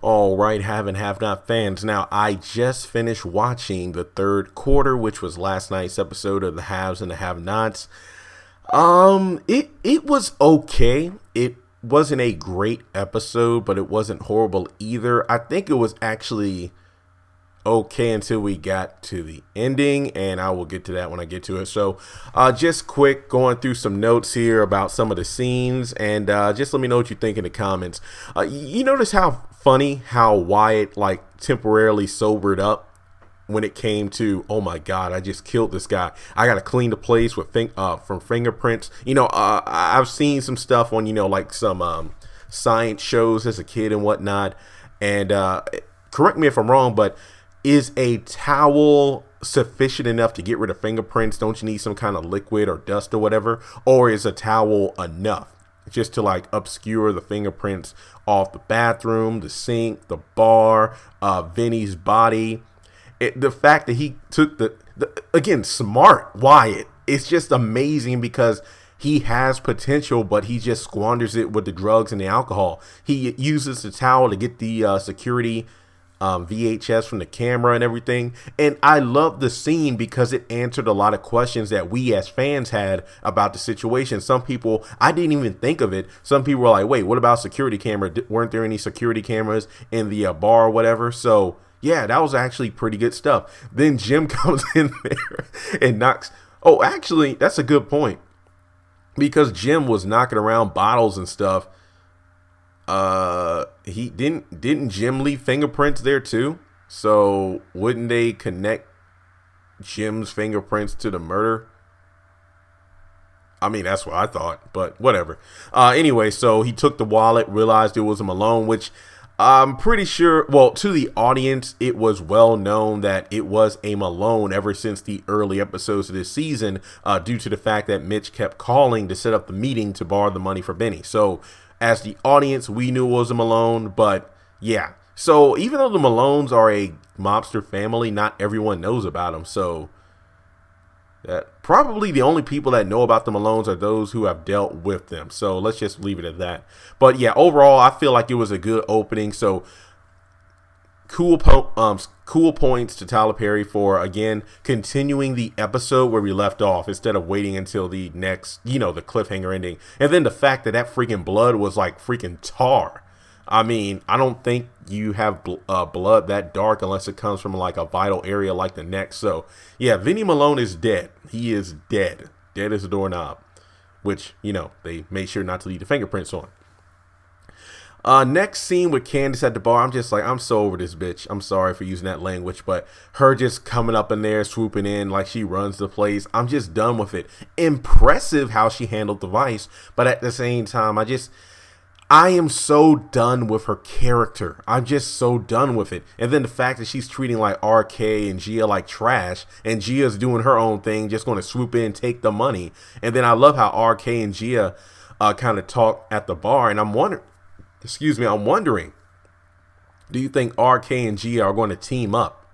All right, have and have not fans. Now, I just finished watching the third quarter, which was last night's episode of the Haves and the Have Nots. It was okay. It wasn't a great episode, but it wasn't horrible either. I think it was actually okay until we got to the ending, and I will get to that when I get to it. So just quick going through some notes here about some of the scenes, and just let me know what you think in the comments. You notice how funny how Wyatt like temporarily sobered up when it came to, oh my god, I just killed this guy, I gotta clean the place with from fingerprints. I've seen some stuff on like some science shows as a kid and whatnot, and correct me if I'm wrong, but is a towel sufficient enough to get rid of fingerprints? Don't you need some kind of liquid or dust or whatever? Or is a towel enough just to like obscure the fingerprints off the bathroom, the sink, the bar, Vinny's body? The fact that he took the again, smart Wyatt, it's just amazing because he has potential, but he just squanders it with the drugs and the alcohol. He uses the towel to get the security VHS from the camera and everything. And I love the scene because it answered a lot of questions that we as fans had about the situation. Some people, I didn't even think of it. Some people were like, wait, what about security camera? Weren't there any security cameras in the bar or whatever? So yeah, that was actually pretty good stuff. Then Jim comes in there and knocks. Oh, actually, that's a good point, because Jim was knocking around bottles and stuff. He didn't Jim leave fingerprints there too? So wouldn't they connect Jim's fingerprints to the murder? I mean, that's what I thought, but whatever. Anyway, so he took the wallet, realized it was a Malone, which I'm pretty sure, well, to the audience, it was well known that it was a Malone ever since the early episodes of this season, due to the fact that Mitch kept calling to set up the meeting to borrow the money for Benny. So as the audience, we knew it was a Malone, but yeah. So even though the Malones are a mobster family, not everyone knows about them. So that probably the only people that know about the Malones are those who have dealt with them. So let's just leave it at that. But yeah, overall, I feel like it was a good opening. So cool points to Tyler Perry for, again, continuing the episode where we left off instead of waiting until the next, the cliffhanger ending. And then the fact that that freaking blood was like freaking tar. I mean, I don't think you have blood that dark unless it comes from like a vital area like the neck. So yeah, Vinny Malone is dead. He is dead. Dead as a doorknob, which, they made sure not to leave the fingerprints on. Next scene with Candace at the bar. I'm just like, I'm so over this bitch. I'm sorry for using that language, but her just coming up in there, swooping in like she runs the place. I'm just done with it. Impressive how she handled the vice, but at the same time, I am so done with her character. I'm just so done with it. And then the fact that she's treating like RK and Gia like trash, and Gia's doing her own thing, just going to swoop in, take the money. And then I love how RK and Gia kind of talk at the bar, and I'm wondering, do you think RK and Gia are going to team up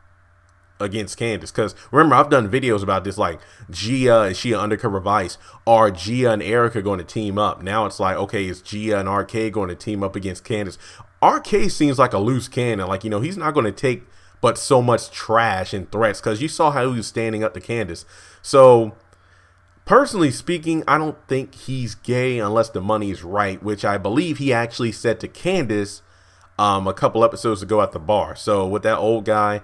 against Candace? Because remember, I've done videos about this, like Gia and she undercover vice. Are Gia and Erica going to team up? Now it's like, okay, is Gia and RK going to team up against Candace? RK seems like a loose cannon. Like, he's not going to take but so much trash and threats, because you saw how he was standing up to Candace. So personally speaking, I don't think he's gay unless the money is right, which I believe he actually said to Candace a couple episodes ago at the bar. So with that old guy,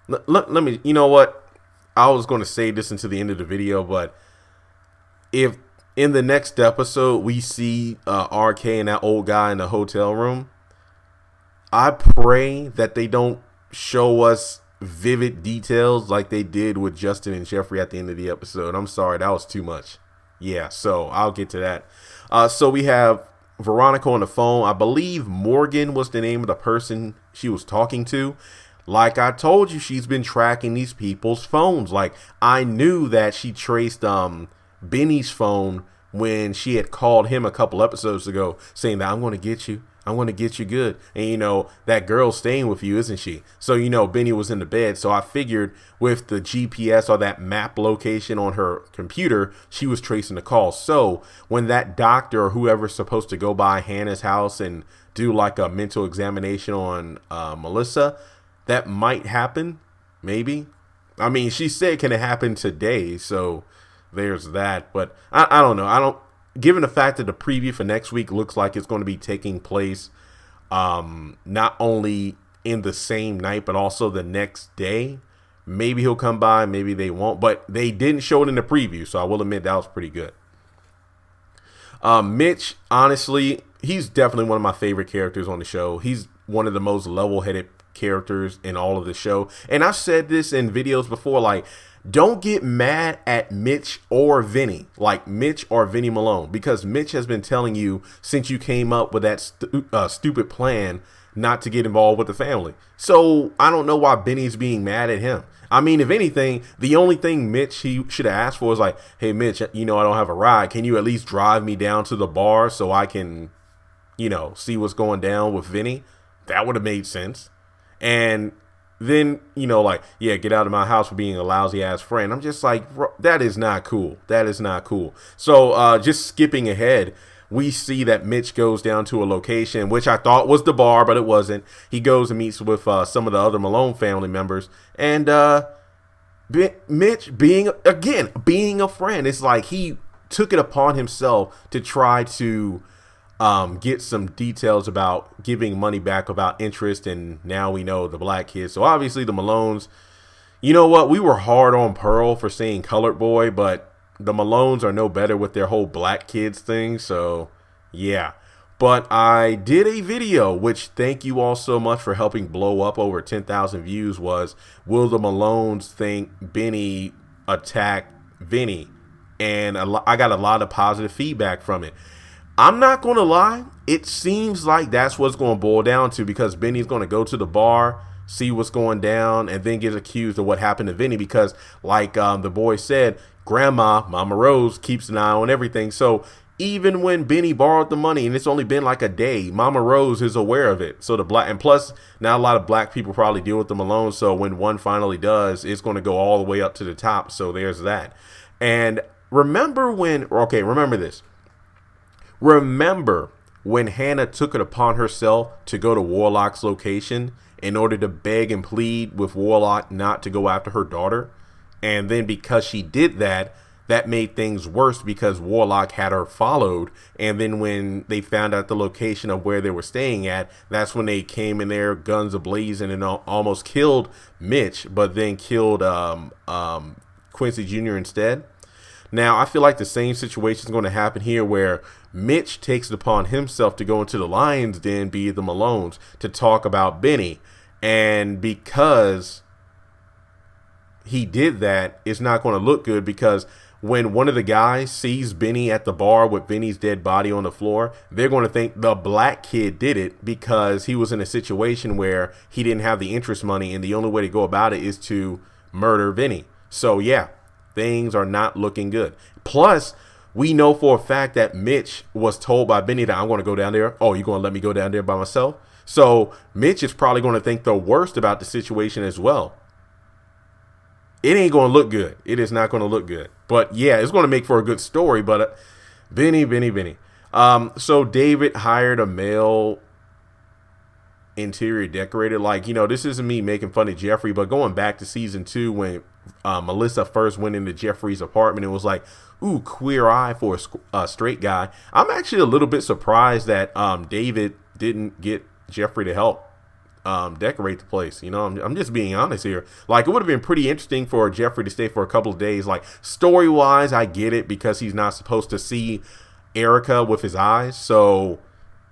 let me, you know what? I was going to say this until the end of the video, but if in the next episode we see RK and that old guy in the hotel room, I pray that they don't show us vivid details like they did with Justin and Jeffrey at the end of the episode. I'm sorry, that was too much. Yeah, so I'll get to that. So we have Veronica on the phone. I believe Morgan was the name of the person she was talking to. Like I told you, she's been tracking these people's phones. Like, I knew that she traced Benny's phone when she had called him a couple episodes ago saying that I'm going to get you. I'm going to get you good. And, that girl's staying with you, isn't she? So, Benny was in the bed. So I figured with the GPS or that map location on her computer, she was tracing the call. So when that doctor or whoever's supposed to go by Hannah's house and do like a mental examination on Melissa, that might happen. Maybe. I mean, she said, can it happen today? So there's that. But I don't know. Given the fact that the preview for next week looks like it's going to be taking place not only in the same night, but also the next day, maybe he'll come by, maybe they won't. But they didn't show it in the preview, so I will admit that was pretty good. Mitch, honestly, he's definitely one of my favorite characters on the show. He's one of the most level-headed characters in all of the show. And I've said this in videos before, like, don't get mad at Mitch or Vinny, like Mitch or Vinny Malone, because Mitch has been telling you since you came up with that stupid plan not to get involved with the family. So I don't know why Benny's being mad at him. I mean, if anything, the only thing Mitch he should have asked for is like, hey, Mitch, I don't have a ride. Can you at least drive me down to the bar so I can, see what's going down with Vinny? That would have made sense. And then, yeah, get out of my house for being a lousy ass friend. I'm just like, that is not cool. That is not cool. So just skipping ahead, we see that Mitch goes down to a location, which I thought was the bar, but it wasn't. He goes and meets with some of the other Malone family members. And Mitch being a friend, it's like he took it upon himself to try to get some details about giving money back without interest, and now we know the black kids. So obviously the Malones, you know what? We were hard on Pearl for saying colored boy, but the Malones are no better with their whole black kids thing. So yeah, but I did a video, which thank you all so much for helping blow up over 10,000 views, was will the Malones think Benny attacked Vinny? And I got a lot of positive feedback from it. I'm not going to lie. It seems like that's what's going to boil down to, because Benny's going to go to the bar, see what's going down, and then get accused of what happened to Vinny, because like the boy said, Mama Rose keeps an eye on everything. So even when Benny borrowed the money and it's only been like a day, Mama Rose is aware of it. So and plus now a lot of black people probably deal with them alone. So when one finally does, it's going to go all the way up to the top. So there's that. And remember this. Remember when Hannah took it upon herself to go to Warlock's location in order to beg and plead with Warlock not to go after her daughter? And then because she did that, that made things worse because Warlock had her followed. And then when they found out the location of where they were staying at, that's when they came in there, guns ablazing, and almost killed Mitch, but then killed Quincy Jr. instead. Now, I feel like the same situation is going to happen here, where Mitch takes it upon himself to go into the Lion's Den, be the Malones, to talk about Benny. And because he did that, it's not going to look good, because when one of the guys sees Benny at the bar with Benny's dead body on the floor, they're going to think the black kid did it because he was in a situation where he didn't have the interest money, and the only way to go about it is to murder Benny. So, yeah. Things are not looking good. Plus, we know for a fact that Mitch was told by Benny that I'm going to go down there. Oh, you're going to let me go down there by myself? So Mitch is probably going to think the worst about the situation as well. It ain't going to look good. It is not going to look good. But yeah, it's going to make for a good story. But Benny. So David hired a male interior decorator. Like, this isn't me making fun of Jeffrey, but going back to season 2 when Melissa first went into Jeffrey's apartment, it was like, ooh, queer eye for a straight guy. I'm actually a little bit surprised that David didn't get Jeffrey to help decorate the place. I'm just being honest here. Like, it would have been pretty interesting for Jeffrey to stay for a couple of days. Like, story wise, I get it, because he's not supposed to see Erica with his eyes. So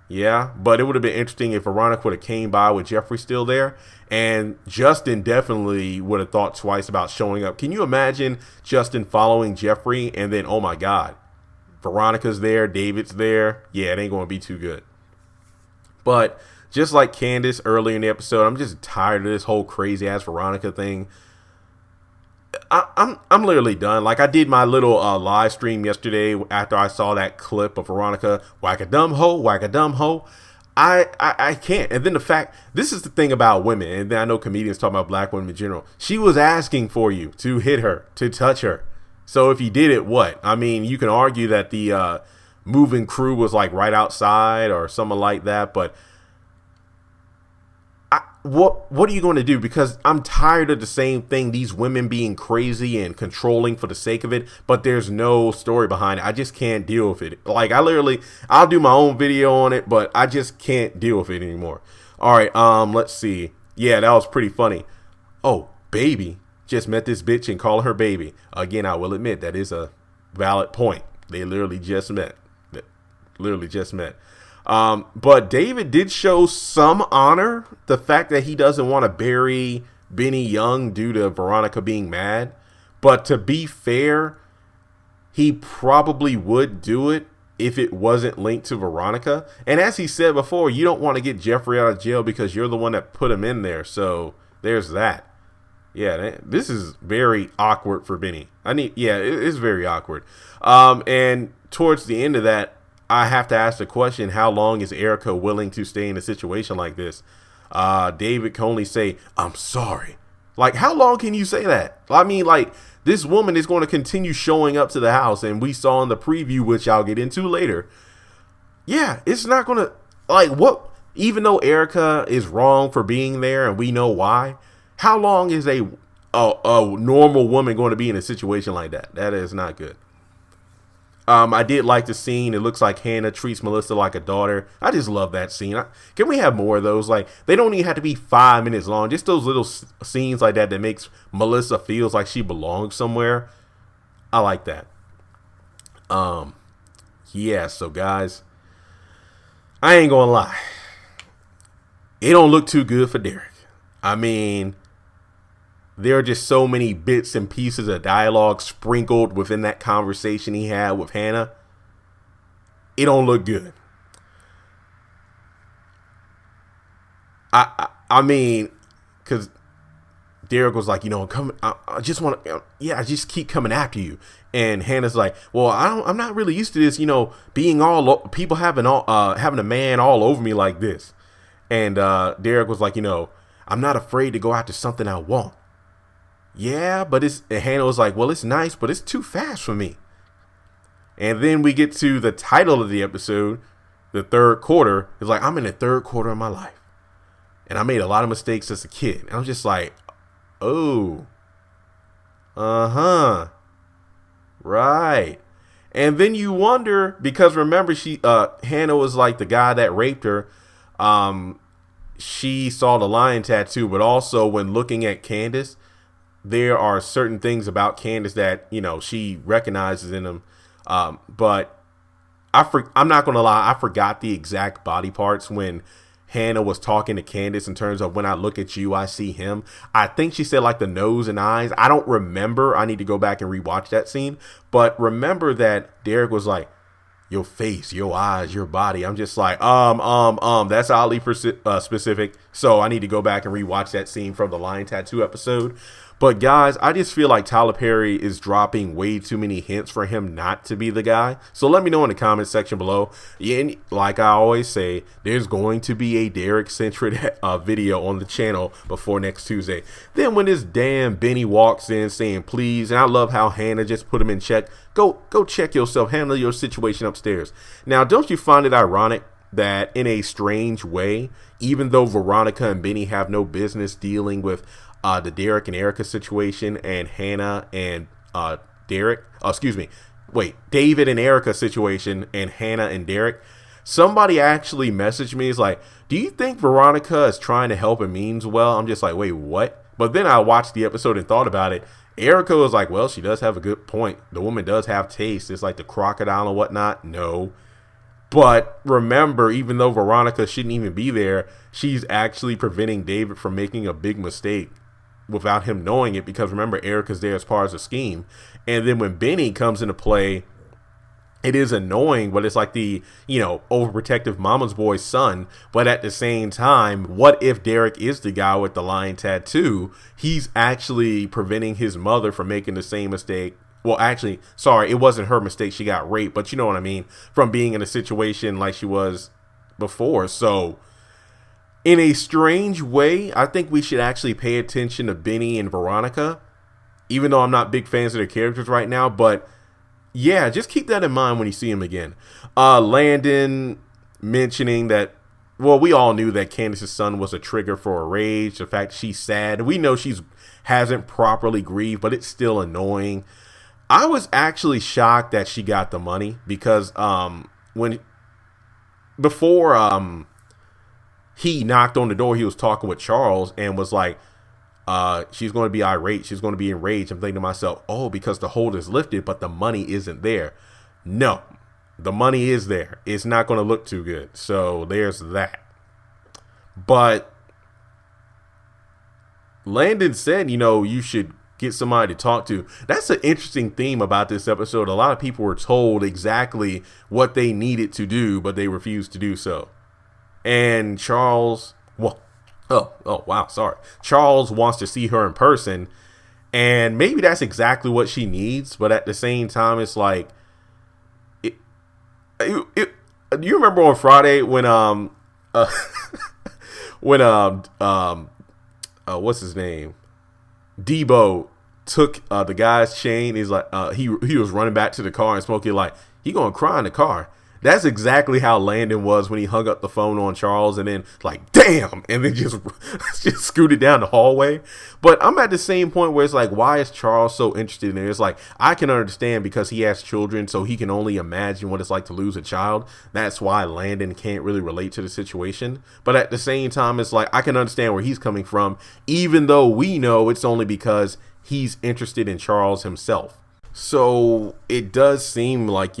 yeah, but it would have been interesting if Veronica would have came by with Jeffrey still there. And Justin definitely would have thought twice about showing up. Can you imagine Justin following Jeffrey and then, oh my God, Veronica's there, David's there? Yeah, it ain't going to be too good. But just like Candace earlier in the episode, I'm just tired of this whole crazy ass Veronica thing. I'm literally done. Like, I did my little live stream yesterday after I saw that clip of Veronica, whack a dumb hoe. I can't. And then the fact, this is the thing about women, and then I know comedians talk about black women in general. She was asking for you to hit her, to touch her. So if you did it, what? I mean, you can argue that the moving crew was like right outside or something like that, but what are you going to do? Because I'm tired of the same thing, these women being crazy and controlling for the sake of it, but there's no story behind it. I just can't deal with it. Like, I'll do my own video on it, but I just can't deal with it anymore. All right, let's see. Yeah, that was pretty funny. Oh, baby. Just met this bitch and call her baby. Again, I will admit that is a valid point. They literally just met. But David did show some honor. The fact that he doesn't want to bury Benny Young due to Veronica being mad. But to be fair, he probably would do it if it wasn't linked to Veronica. And as he said before, you don't want to get Jeffrey out of jail because you're the one that put him in there. So there's that. Yeah, this is very awkward for Benny. It's very awkward. And towards the end of that, I have to ask the question, how long is Erica willing to stay in a situation like this? David can only say, I'm sorry. Like, how long can you say that? I mean, like, this woman is going to continue showing up to the house, and we saw in the preview, which I'll get into later. Yeah, it's not going to, like, what? Even though Erica is wrong for being there, and we know why, how long is a normal woman going to be in a situation like that? That is not good. I did like the scene. It looks like Hannah treats Melissa like a daughter. I just love that scene. Can we have more of those? Like, they don't even have to be 5 minutes long. Just those little scenes like that makes Melissa feels like she belongs somewhere. I like that. Yeah, so guys, I ain't gonna lie. It don't look too good for Derek. I mean, there are just so many bits and pieces of dialogue sprinkled within that conversation he had with Hannah. It don't look good. I mean, because Derek was like, I just want to, I just keep coming after you. And Hannah's like, well, I'm not really used to this, being people having a man all over me like this. And Derek was like, I'm not afraid to go after something I want. Yeah, but Hannah was like, well, it's nice, but it's too fast for me. And then we get to the title of the episode, the third quarter. It's like, I'm in the third quarter of my life. And I made a lot of mistakes as a kid. And I'm just like, oh, right. And then you wonder, because remember, Hannah was like the guy that raped her. She saw the lion tattoo, but also when looking at Candace, there are certain things about Candace that, she recognizes in him. But I'm not going to lie. I forgot the exact body parts when Hannah was talking to Candace in terms of when I look at you, I see him. I think she said like the nose and eyes. I don't remember. I need to go back and rewatch that scene. But remember that Derek was like, your face, your eyes, your body. I'm just like, that's oddly specific. So I need to go back and rewatch that scene from the lion tattoo episode. But guys, I just feel like Tyler Perry is dropping way too many hints for him not to be the guy. So let me know in the comment section below. Yeah, and like I always say, there's going to be a Derek-centric video on the channel before next Tuesday. Then when this damn Benny walks in saying please, and I love how Hannah just put him in check. Go check yourself. Handle your situation upstairs. Now, don't you find it ironic that in a strange way, even though Veronica and Benny have no business dealing with the Derek and Erica situation and Hannah and David and Erica situation and Hannah and Derek, somebody actually messaged me. It's like, do you think Veronica is trying to help and means well? I'm just like, wait, what? But then I watched the episode and thought about it. Erica was like, well, she does have a good point. The woman does have taste. It's like the crocodile and whatnot. No. But remember, even though Veronica shouldn't even be there, she's actually preventing David from making a big mistake without him knowing it, because remember, Erica's there as part of the scheme. And then when Benny comes into play, it is annoying, but it's like the, overprotective mama's boy's son. But at the same time, what if Derek is the guy with the lion tattoo? He's actually preventing his mother from making the same mistake. Well, actually, sorry, it wasn't her mistake. She got raped, but you know what I mean? From being in a situation like she was before. So in a strange way, I think we should actually pay attention to Benny and Veronica, even though I'm not big fans of their characters right now. But yeah, just keep that in mind when you see him again. Landon mentioning that, well, we all knew that Candace's son was a trigger for a rage. The fact she's sad. We know she's hasn't properly grieved, but it's still annoying. I was actually shocked that she got the money because before he knocked on the door, he was talking with Charles and was like, she's going to be irate. She's going to be enraged. I'm thinking to myself, oh, because the hold is lifted, but the money isn't there. No, the money is there. It's not going to look too good. So there's that. But Landon said, you should get somebody to talk to. That's an interesting theme about this episode. A lot of people were told exactly what they needed to do, but they refused to do so. And Charles, Charles wants to see her in person, and maybe that's exactly what she needs. But at the same time, it's like, do you remember on Friday when what's his name? Debo took the guy's chain. He's like, he was running back to the car, and Smokey like, he gonna cry in the car. That's exactly how Landon was when he hung up the phone on Charles and then like, damn, and then just scooted down the hallway. But I'm at the same point where it's like, why is Charles so interested in it? It's like, I can understand because he has children, so he can only imagine what it's like to lose a child. That's why Landon can't really relate to the situation. But at the same time, it's like, I can understand where he's coming from, even though we know it's only because he's interested in Charles himself. So it does seem like,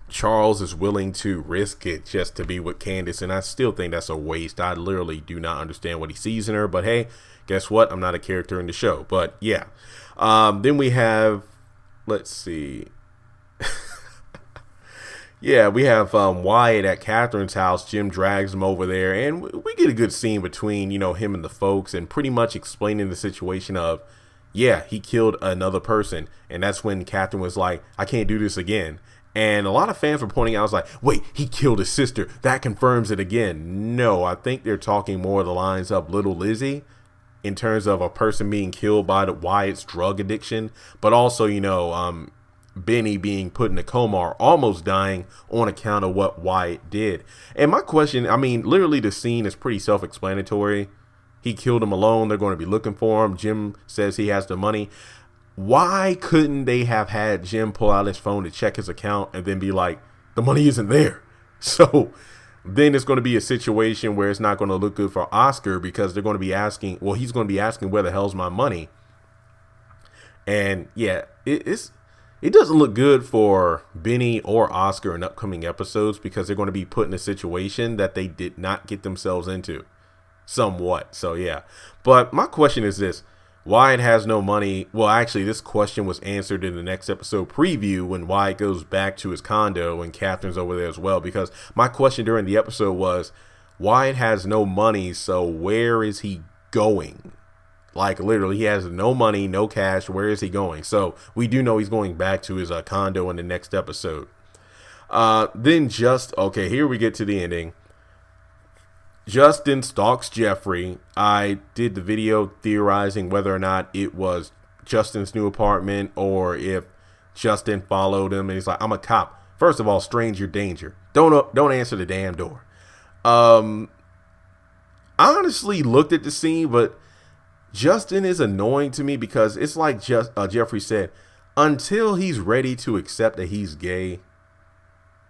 Charles is willing to risk it just to be with Candace. And I still think that's a waste. I literally do not understand what he sees in her. But hey, guess what? I'm not a character in the show. But yeah. Then we have, let's see. Yeah, we have Wyatt at Catherine's house. Jim drags him over there. And we get a good scene between, him and the folks. And pretty much explaining the situation of, yeah, he killed another person. And that's when Catherine was like, I can't do this again. And a lot of fans were pointing out, I was like, wait, he killed his sister. That confirms it again. No, I think they're talking more of the lines of Little Lizzie in terms of a person being killed by Wyatt's drug addiction. But also, Benny being put in a coma or almost dying on account of what Wyatt did. And my question, literally the scene is pretty self-explanatory. He killed him alone. They're going to be looking for him. Jim says he has the money. Why couldn't they have had Jim pull out his phone to check his account and then be like, the money isn't there? So then it's going to be a situation where it's not going to look good for Oscar because they're going to be asking, he's going to be asking where the hell's my money? And yeah, it doesn't look good for Benny or Oscar in upcoming episodes because they're going to be put in a situation that they did not get themselves into. Somewhat. So yeah. But my question is this. Wyatt has no money. Well, actually, this question was answered in the next episode preview when Wyatt goes back to his condo and Catherine's over there as well. Because my question during the episode was, Wyatt has no money, so where is he going? Like, literally, he has no money, no cash. Where is he going? So we do know he's going back to his condo in the next episode. Okay, here we get to the ending. Justin stalks Jeffrey. I did the video theorizing whether or not it was Justin's new apartment or if Justin followed him and he's like, I'm a cop. First of all, stranger danger. Don't answer the damn door. I honestly looked at the scene, but Justin is annoying to me because it's like Jeffrey said, until he's ready to accept that he's gay,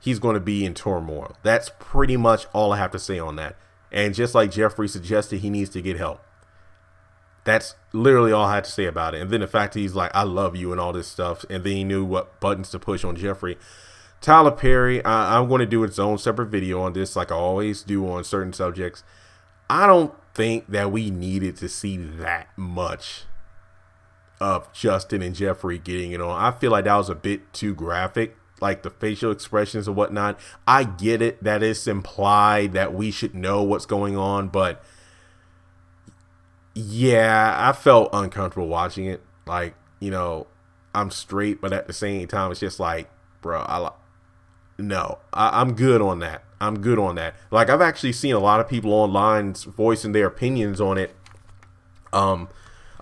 he's going to be in turmoil. That's pretty much all I have to say on that. And just like Jeffrey suggested, he needs to get help. That's literally all I had to say about it. And then the fact that he's like, I love you and all this stuff. And then he knew what buttons to push on Jeffrey. Tyler Perry, I'm going to do its own separate video on this like I always do on certain subjects. I don't think that we needed to see that much of Justin and Jeffrey getting it on. I feel like that was a bit too graphic. Like the facial expressions and whatnot. I get it that it's implied that we should know what's going on, but yeah, I felt uncomfortable watching it. Like, I'm straight, but at the same time, it's just like, bro, No, I'm good on that. I'm good on that. Like, I've actually seen a lot of people online voicing their opinions on it.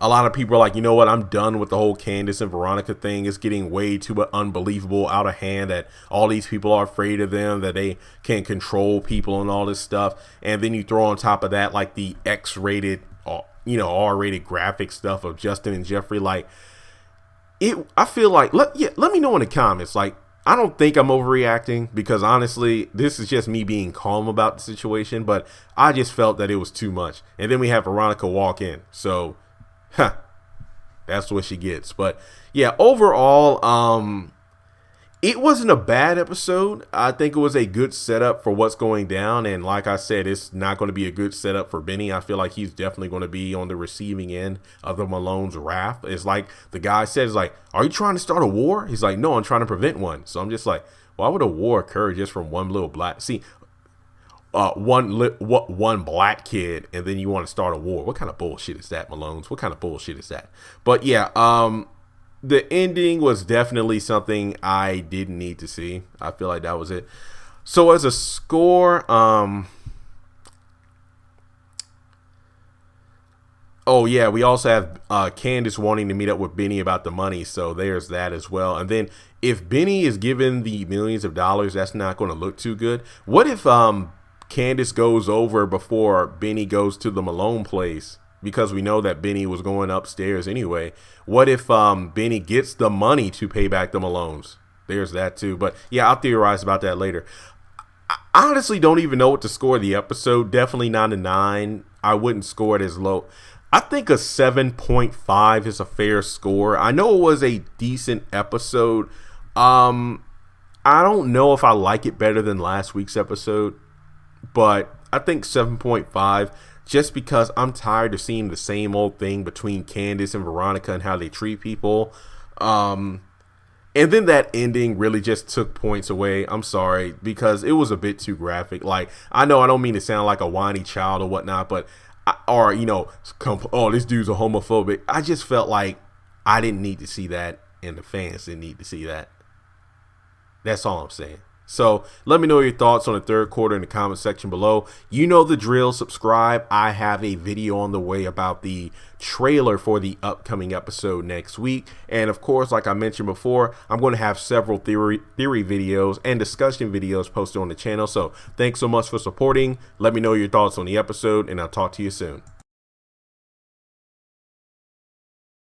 A lot of people are like, you know what, I'm done with the whole Candace and Veronica thing. It's getting way too unbelievable, out of hand, that all these people are afraid of them, that they can control people and all this stuff. And then you throw on top of that, like, the X-rated, R-rated graphic stuff of Justin and Jeffree. Like, I feel like, let me know in the comments. Like, I don't think I'm overreacting, because honestly, this is just me being calm about the situation, but I just felt that it was too much. And then we have Veronica walk in. So, that's what she gets. But yeah, overall, it wasn't a bad episode. I think it was a good setup for what's going down. And like I said, it's not going to be a good setup for Benny. I feel like he's definitely going to be on the receiving end of the Malone's wrath. It's like the guy says, like, are you trying to start a war? He's like, no, I'm trying to prevent one. So I'm just like, why would a war occur just from one little black? See, one black kid, and then you want to start a war? What kind of bullshit is that, Malone's? What kind of bullshit is that? But yeah, the ending was definitely something I didn't need to see. I feel like that was it. So as a score, oh yeah, we also have Candace wanting to meet up with Benny about the money, so there's that as well. And then if Benny is given the millions of dollars, that's not going to look too good. What if Candace goes over before Benny goes to the Malone place? Because we know that Benny was going upstairs anyway. What if Benny gets the money to pay back the Malones? There's that too. But yeah, I'll theorize about that later. I honestly don't even know what to score the episode. Definitely not a 9. I wouldn't score it as low. I think a 7.5 is a fair score. I know it was a decent episode. I don't know if I like it better than last week's episode, but I think 7.5. Just because I'm tired of seeing the same old thing between Candace and Veronica and how they treat people. And then that ending really just took points away. I'm sorry, because it was a bit too graphic. Like, I know I don't mean to sound like a whiny child or whatnot, but, this dude's a homophobic. I just felt like I didn't need to see that, and the fans didn't need to see that. That's all I'm saying. So let me know your thoughts on the third quarter in the comment section below. You know the drill. Subscribe. I have a video on the way about the trailer for the upcoming episode next week. And of course, like I mentioned before, I'm going to have several theory videos and discussion videos posted on the channel. So thanks so much for supporting. Let me know your thoughts on the episode, and I'll talk to you soon.